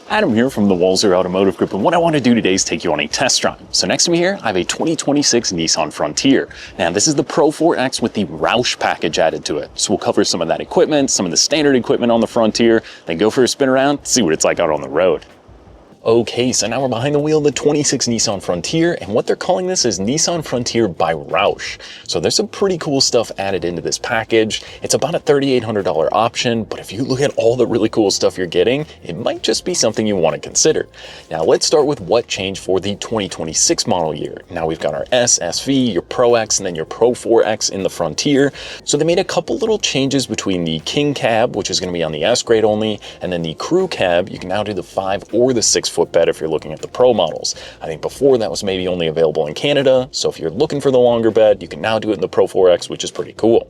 Adam here from the Walser Automotive Group, and what I want to do today is take you on a test drive. So next to me here, I have a 2026 Nissan Frontier. Now this is the Pro-4X with the Roush Package added to it. So we'll cover some of that equipment, some of the standard equipment on the Frontier, then go for a spin around, see what it's like out on the road. Okay, so now we're behind the wheel of the 26 Nissan Frontier, and what they're calling this is Nissan Frontier by Roush. So there's some pretty cool stuff added into this package. It's about a $3,800 option, but if you look at all the really cool stuff you're getting, it might just be something you want to consider. Now let's start with what changed for the 2026 model year. Now we've got our S, SV, your Pro X, and then your Pro-4X in the Frontier. So they made a couple little changes between the King cab, which is going to be on the S grade only, and then the Crew cab. You can now do the 5 or the 6 foot bed if you're looking at the Pro models. I think before that was maybe only available in Canada, so if you're looking for the longer bed, you can now do it in the Pro-4X, which is pretty cool.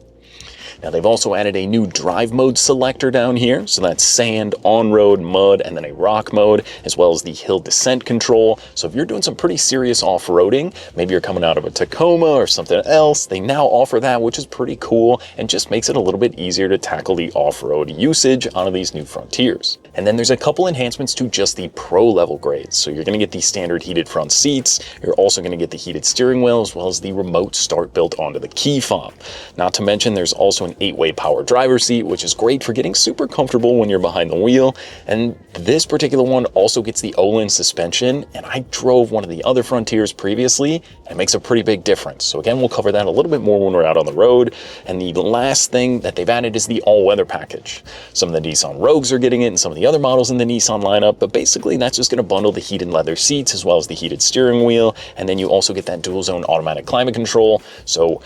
Now they've also added a new drive mode selector down here, so that's sand, on-road, mud, and then a rock mode, as well as the hill descent control. So if you're doing some pretty serious off-roading, maybe you're coming out of a Tacoma or something else, they now offer that, which is pretty cool, and just makes it a little bit easier to tackle the off-road usage onto these new Frontiers. And then there's a couple enhancements to just the Pro level grades. So you're going to get the standard heated front seats, you're also going to get the heated steering wheel, as well as the remote start built onto the key fob. Not to mention there's also an 8-way power driver seat, which is great for getting super comfortable when you're behind the wheel. And this particular one also gets the Olin suspension, and I drove one of the other Frontiers previously, and it makes a pretty big difference. So again, we'll cover that a little bit more when we're out on the road. And the last thing that they've added is the all-weather package. Some of the Nissan Rogues are getting it, and some of the other models in the Nissan lineup, but basically that's just going to bundle the heated leather seats as well as the heated steering wheel, and then you also get that dual zone automatic climate control. So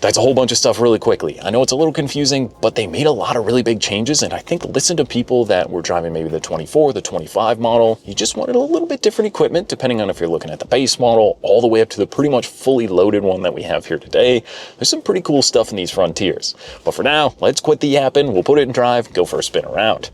that's a whole bunch of stuff really quickly. I know it's a little confusing, but they made a lot of really big changes, and I think listen to people that were driving maybe the 24, the 25 model. You just wanted a little bit different equipment, depending on if you're looking at the base model, all the way up to the pretty much fully loaded one that we have here today. There's some pretty cool stuff in these Frontiers. But for now, let's quit the yapping, we'll put it in drive, go for a spin around.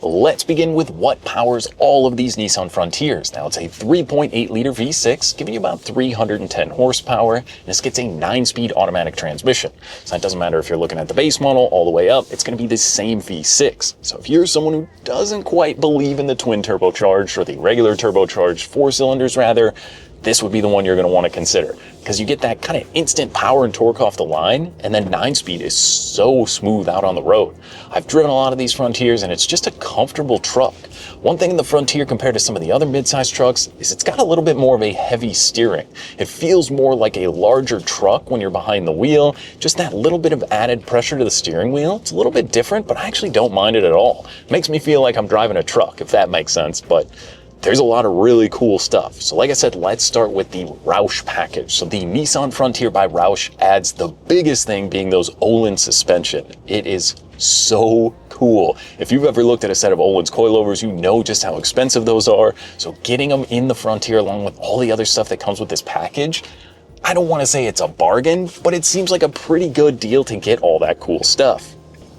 Let's begin with what powers all of these Nissan Frontiers. Now it's a 3.8 liter V6, giving you about 310 horsepower, and this gets a 9-speed automatic transmission. So it doesn't matter if you're looking at the base model all the way up, it's going to be the same V6. So if you're someone who doesn't quite believe in the twin turbocharged or the regular turbocharged 4 cylinders rather, this would be the one you're going to want to consider, because you get that kind of instant power and torque off the line, and then 9-speed is so smooth out on the road. I've driven a lot of these Frontiers, and it's just a comfortable truck. One thing in the Frontier compared to some of the other midsize trucks is it's got a little bit more of a heavy steering. It feels more like a larger truck when you're behind the wheel, just that little bit of added pressure to the steering wheel. It's a little bit different, but I actually don't mind it at all. It makes me feel like I'm driving a truck, if that makes sense, but there's a lot of really cool stuff. So like I said, let's start with the Roush package. So the Nissan Frontier by Roush adds the biggest thing being those Olin suspension. It is so cool. If you've ever looked at a set of Olin's coilovers, you know just how expensive those are. So getting them in the Frontier along with all the other stuff that comes with this package, I don't want to say it's a bargain, but it seems like a pretty good deal to get all that cool stuff.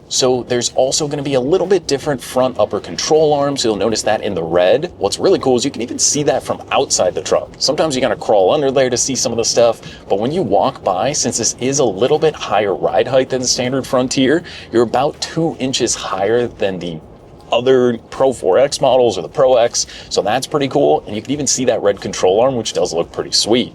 So there's also going to be a little bit different front upper control arms. You'll notice that in the red. What's really cool is you can even see that from outside the truck. Sometimes you got to crawl under there to see some of the stuff, but when you walk by, since this is a little bit higher ride height than the standard Frontier, you're about 2 inches higher than the other Pro-4X models or the Pro X. So that's pretty cool. And you can even see that red control arm, which does look pretty sweet.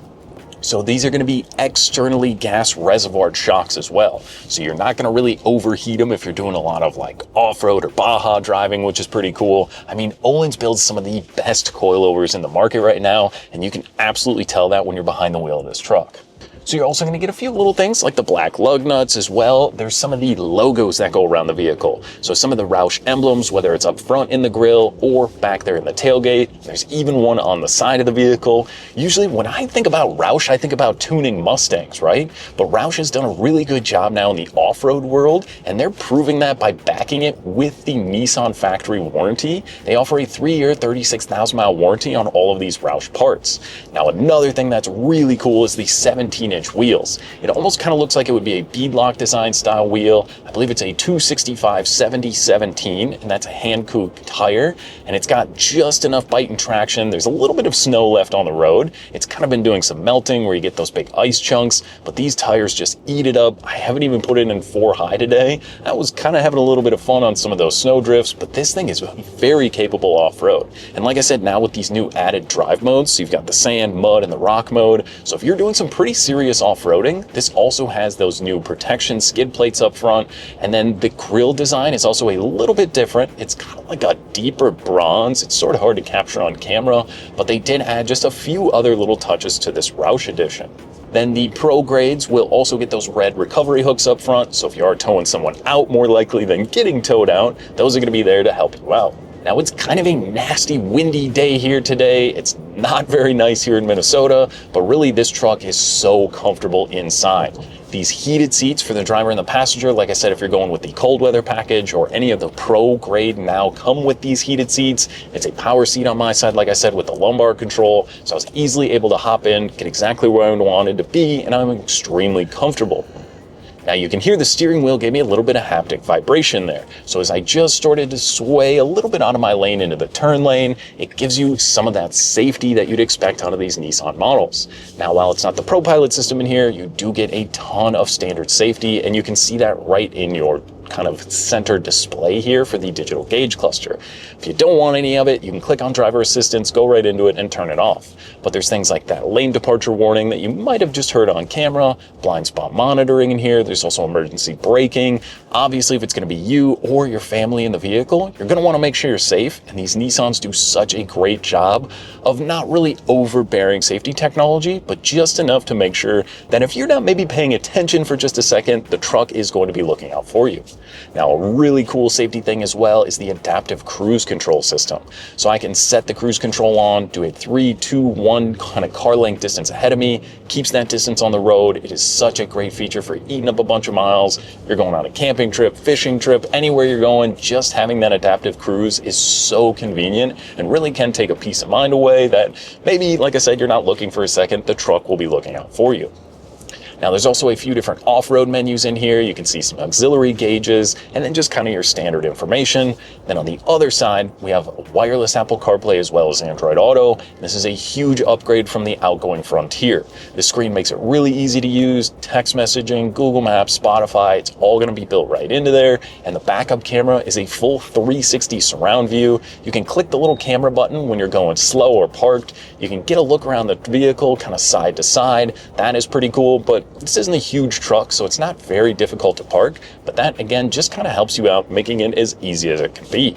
So these are going to be externally gas reservoir shocks as well. So you're not going to really overheat them if you're doing a lot of like off-road or Baja driving, which is pretty cool. I mean, Olin's builds some of the best coilovers in the market right now, and you can absolutely tell that when you're behind the wheel of this truck. So you're also going to get a few little things like the black lug nuts as well. There's some of the logos that go around the vehicle. So some of the Roush emblems, whether it's up front in the grille or back there in the tailgate. There's even one on the side of the vehicle. Usually when I think about Roush, I think about tuning Mustangs, right? But Roush has done a really good job now in the off-road world, and they're proving that by backing it with the Nissan factory warranty. They offer a 3-year, 36,000 mile warranty on all of these Roush parts. Now, another thing that's really cool is the 17 18-inch wheels. It almost kind of looks like it would be a beadlock design style wheel. I believe it's a 265/70/17, and that's a hand coupe tire, and it's got just enough bite and traction. There's a little bit of snow left on the road. It's kind of been doing some melting where you get those big ice chunks, but these tires just eat it up. I haven't even put it in 4 high today. I was kind of having a little bit of fun on some of those snow drifts, but this thing is very capable off-road. And like I said, now with these new added drive modes, so you've got the sand, mud, and the rock mode. So if you're doing some pretty serious off-roading, this also has those new protection skid plates up front. And then the grille design is also a little bit different. It's kind of like a deeper bronze. It's sort of hard to capture on camera, but they did add just a few other little touches to this Roush edition. Then the Pro grades will also get those red recovery hooks up front, so if you are towing someone out more likely than getting towed out, those are going to be there to help you out. Now, it's kind of a nasty, windy day here today. It's not very nice here in Minnesota, but really this truck is so comfortable inside. These heated seats for the driver and the passenger, like I said, if you're going with the cold weather package or any of the Pro grade now come with these heated seats. It's a power seat on my side, like I said, with the lumbar control. So I was easily able to hop in, get exactly where I wanted to be, and I'm extremely comfortable. Now you can hear the steering wheel gave me a little bit of haptic vibration there. So as I just started to sway a little bit out of my lane into the turn lane, it gives you some of that safety that you'd expect out of these Nissan models. Now, while it's not the Pro Pilot system in here, you do get a ton of standard safety, and you can see that right in your kind of center display here for the digital gauge cluster. If you don't want any of it, you can click on driver assistance, go right into it and turn it off. But there's things like that lane departure warning that you might have just heard on camera, blind spot monitoring in here. There's also emergency braking. Obviously, if it's going to be you or your family in the vehicle, you're going to want to make sure you're safe. And these Nissans do such a great job of not really overbearing safety technology, but just enough to make sure that if you're not maybe paying attention for just a second, the truck is going to be looking out for you. Now, a really cool safety thing as well is the adaptive cruise control system. So I can set the cruise control on, do a 3, 2, 1 kind of car length distance ahead of me, keeps that distance on the road. It is such a great feature for eating up a bunch of miles. You're going on a camping trip, fishing trip, anywhere you're going, just having that adaptive cruise is so convenient and really can take a peace of mind away that maybe, like I said, you're not looking for a second, the truck will be looking out for you. Now, there's also a few different off-road menus in here. You can see some auxiliary gauges and then just kind of your standard information. Then on the other side, we have wireless Apple CarPlay as well as Android Auto. This is a huge upgrade from the outgoing Frontier. The screen makes it really easy to use. Text messaging, Google Maps, Spotify, it's all going to be built right into there. And the backup camera is a full 360 surround view. You can click the little camera button when you're going slow or parked. You can get a look around the vehicle kind of side to side. That is pretty cool, but this isn't a huge truck, so it's not very difficult to park, but that again just kind of helps you out, making it as easy as it can be.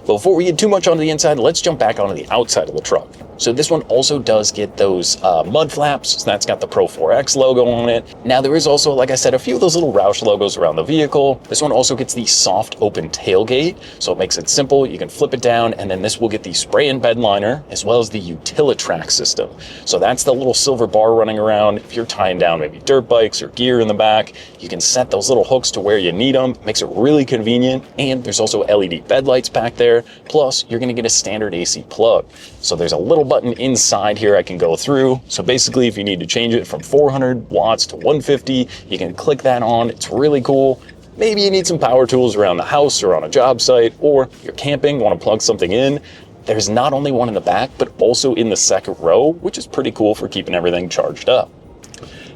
But before we get too much onto the inside, let's jump back onto the outside of the truck. So this one also does get those mud flaps. So that's got the Pro-4X logo on it. Now there is also, like I said, a few of those little Roush logos around the vehicle. This one also gets the soft open tailgate. So it makes it simple. You can flip it down, and then this will get the spray and bed liner as well as the Utilitrack system. So that's the little silver bar running around. If you're tying down maybe dirt bikes or gear in the back, you can set those little hooks to where you need them. Makes it really convenient. And there's also LED bed lights back there. Plus, you're going to get a standard AC plug. So there's a little button inside here I can go through. So basically, if you need to change it from 400 watts to 150, you can click that on. It's really cool. Maybe you need some power tools around the house or on a job site, or you're camping, want to plug something in. There's not only one in the back, but also in the second row, which is pretty cool for keeping everything charged up.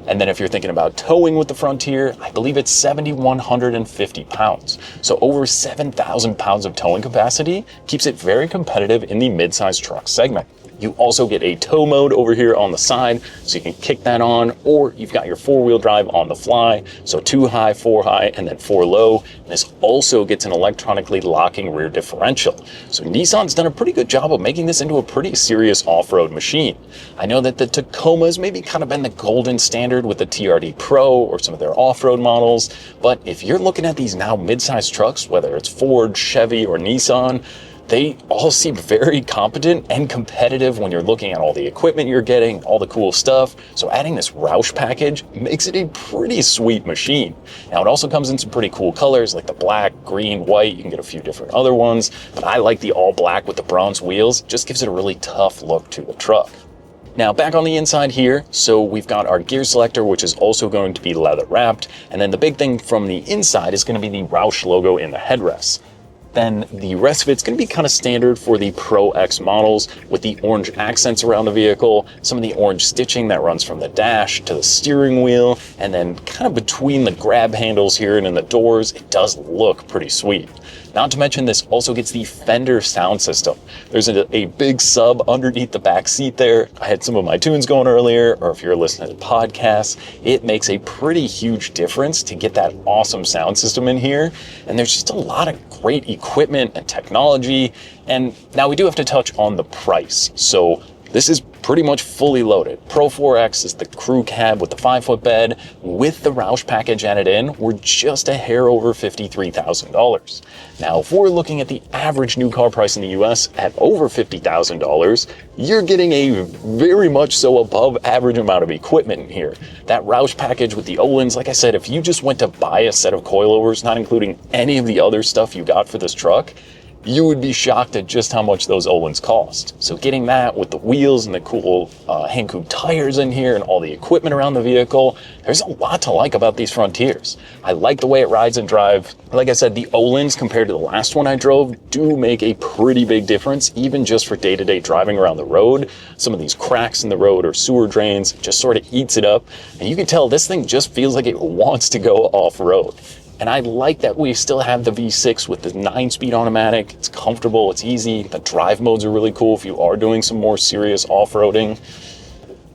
And then if you're thinking about towing with the Frontier, I believe it's 7,150 pounds. So over 7,000 pounds of towing capacity keeps it very competitive in the mid-size truck segment. You also get a tow mode over here on the side, so you can kick that on, or you've got your 4-wheel drive on the fly, so 2 high, 4 high, and then 4 low. And this also gets an electronically locking rear differential. So Nissan's done a pretty good job of making this into a pretty serious off-road machine. I know that the Tacoma's maybe kind of been the golden standard with the TRD Pro or some of their off-road models, but if you're looking at these now mid-size trucks, whether it's Ford, Chevy, or Nissan, they all seem very competent and competitive when you're looking at all the equipment you're getting, all the cool stuff. So adding this Roush package makes it a pretty sweet machine. Now it also comes in some pretty cool colors like the black, green, white. You can get a few different other ones, but I like the all black with the bronze wheels. It just gives it a really tough look to the truck. Now back on the inside here, so we've got our gear selector, which is also going to be leather wrapped. And then the big thing from the inside is going to be the Roush logo in the headrest. Then the rest of it's going to be kind of standard for the Pro X models with the orange accents around the vehicle, some of the orange stitching that runs from the dash to the steering wheel, and then kind of between the grab handles here and in the doors, it does look pretty sweet. Not to mention this also gets the Fender sound system. There's a big sub underneath the back seat there. I had some of my tunes going earlier, or if you're listening to podcasts, it makes a pretty huge difference to get that awesome sound system in here. And there's just a lot of great equipment and technology. And now we do have to touch on the price. So this is pretty much fully loaded. Pro-4X is the crew cab with the 5-foot bed. With the Roush package added in, we're just a hair over $53,000. Now, if we're looking at the average new car price in the US at over $50,000, you're getting a very much so above average amount of equipment in here. That Roush package with the Öhlins, like I said, if you just went to buy a set of coilovers, not including any of the other stuff you got for this truck, you would be shocked at just how much those Öhlins cost. So getting that with the wheels and the cool hand-cooled tires in here and all the equipment around the vehicle, there's a lot to like about these Frontiers. I like the way it rides and drives. Like I said, the Öhlins compared to the last one I drove do make a pretty big difference, even just for day-to-day driving around the road. Some of these cracks in the road or sewer drains just sort of eats it up. And you can tell this thing just feels like it wants to go off-road. And I like that we still have the V6 with the 9-speed automatic. It's comfortable, it's easy. The drive modes are really cool if you are doing some more serious off-roading.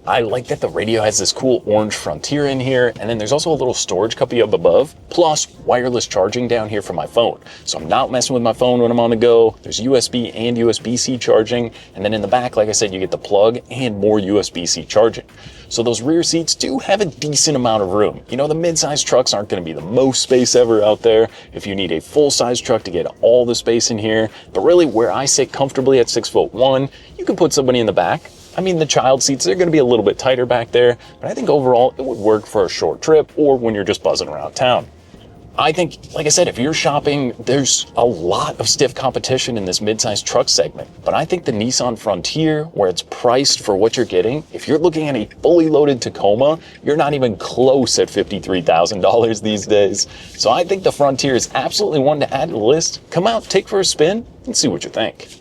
I like that the radio has this cool orange Frontier in here, and then there's also a little storage cubby up above, plus wireless charging down here for my phone. So I'm not messing with my phone when I'm on the go. There's USB and USB-C charging, and then in the back, like I said, you get the plug and more USB-C charging. So those rear seats do have a decent amount of room. You know, the mid-size trucks aren't going to be the most space ever out there if you need a full-size truck to get all the space in here. But really, where I sit comfortably at 6'1", you can put somebody in the back. I mean, the child seats, they're going to be a little bit tighter back there, but I think overall it would work for a short trip or when you're just buzzing around town. I think, like I said, if you're shopping, there's a lot of stiff competition in this mid-sized truck segment. But I think the Nissan Frontier, where it's priced for what you're getting, if you're looking at a fully loaded Tacoma, you're not even close at $53,000 these days. So I think the Frontier is absolutely one to add to the list. Come out, take for a spin, and see what you think.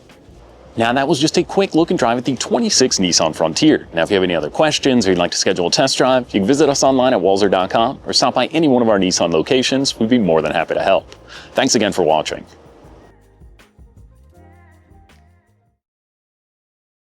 Now that was just a quick look and drive at the 26 Nissan Frontier. Now if you have any other questions or you'd like to schedule a test drive, you can visit us online at walser.com or stop by any one of our Nissan locations. We'd be more than happy to help. Thanks again for watching.